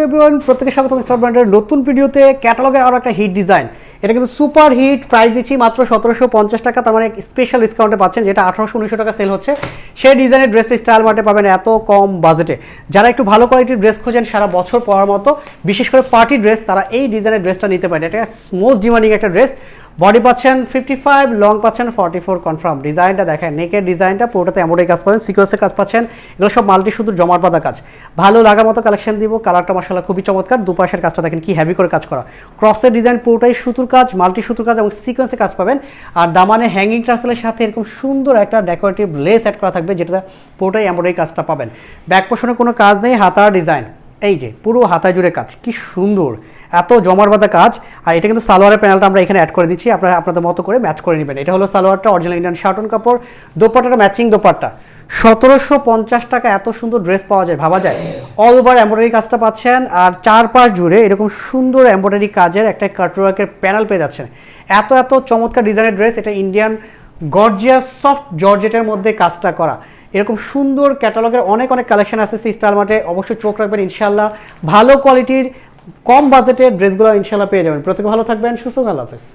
Everyone, প্রত্যেকে স্বাগতম star ব্র্যান্ডের নতুন ভিডিওতে। ক্যাটালগের আরও একটা হিট ডিজাইন, এটা কিন্তু সুপার হিট। প্রাইস দিচ্ছি মাত্র 1750 টাকা, তার মানে স্পেশাল ডিসকাউন্টে পাচ্ছেন, যেটা 1800-1900 টাকা সেল হচ্ছে। সেই ডিজাইনের ড্রেসটা স্টাইল মার্টে পাবেন এত কম বাজেটে। যারা একটু ভালো কোয়ালিটির ড্রেস খোঁজেন সারা বছর পরার মতো, বিশেষ করে পার্টি ড্রেস, তারা এই ডিজাইনের ড্রেসটা নিতে পারেন। এটা মোস্ট ডিমান্ডিং একটা ড্রেস। বডি পাচ্ছেন 55, লং পাচ্ছেন 44 কনফার্ম। ডিজাইনটা দেখেন, নেকের ডিজাইনটা পুরোটাতে এমব্রয়ডারি কাজ পাবেন, সিকোয়েন্সের কাজ পাচ্ছেন। এগুলো সব মাল্টি সুতোর জমাট বাঁধা কাজ, ভালো লাগার মতো কালেকশন দিব। কালারটা মাশাআল্লাহ খুবই চমৎকার। দুপাশের কাজটা দেখেন কি হেভি করে কাজ করা, ক্রসের ডিজাইন পুরোটাই সুতোর কাজ, মাল্টি সুতোর কাজ এবং সিকোয়েন্সের কাজ পাবেন। আর দামানে হ্যাঙ্গিং টার্সেলের সাথে এরকম সুন্দর একটা ডেকোরেটিভ লেস অ্যাড করা থাকবে, যেটা পুরোটাই এমব্রয়ডারি কাজটা পাবেন। ব্যাক পোর্শনে কোনো কাজ নেই, হাতার ডিজাইন এই যে পুরো হাতা জুড়ে কাজ, কি সুন্দর, এত জমার বাঁধা কাজ। আর এটা কিন্তু সালোয়ারের প্যানেলটা আমরা এখানে অ্যাড করে দিচ্ছি, আপনারা আপনাদের মতো করে ম্যাচ করে নেবেন। এটা হলো সালোয়ারটা, অরিজিনাল ইন্ডিয়ান শার্টন কাপড়। দোপাট্টাটা ম্যাচিং দোপাট্টা। 1750 টাকা এত সুন্দর ড্রেস পাওয়া যায়, ভাবা যায়। অল ওভার এমব্রয়ডারি কাজটা পাচ্ছেন, আর চারপাশ জুড়ে এরকম সুন্দর এমব্রয়ডারি কাজের একটা কাটওয়ার্কের প্যানেল পেয়ে যাচ্ছেন। এত এত চমৎকার ডিজাইনের ড্রেস। এটা ইন্ডিয়ান গর্জিয়াস সফট জর্জেটের মধ্যে কাজটা করা। এরকম সুন্দর ক্যাটালগের অনেক অনেক কালেকশন আছে স্টাইল মার্টে, অবশ্যই চোখ রাখবেন। ইনশাল্লাহ ভালো কোয়ালিটির কম বাজেটের ড্রেসগুলো ইনশাল্লাহ পেয়ে যাবেন। প্রত্যেকে ভালো থাকবেন, সুস্থ, আল্লাহ হাফেজ।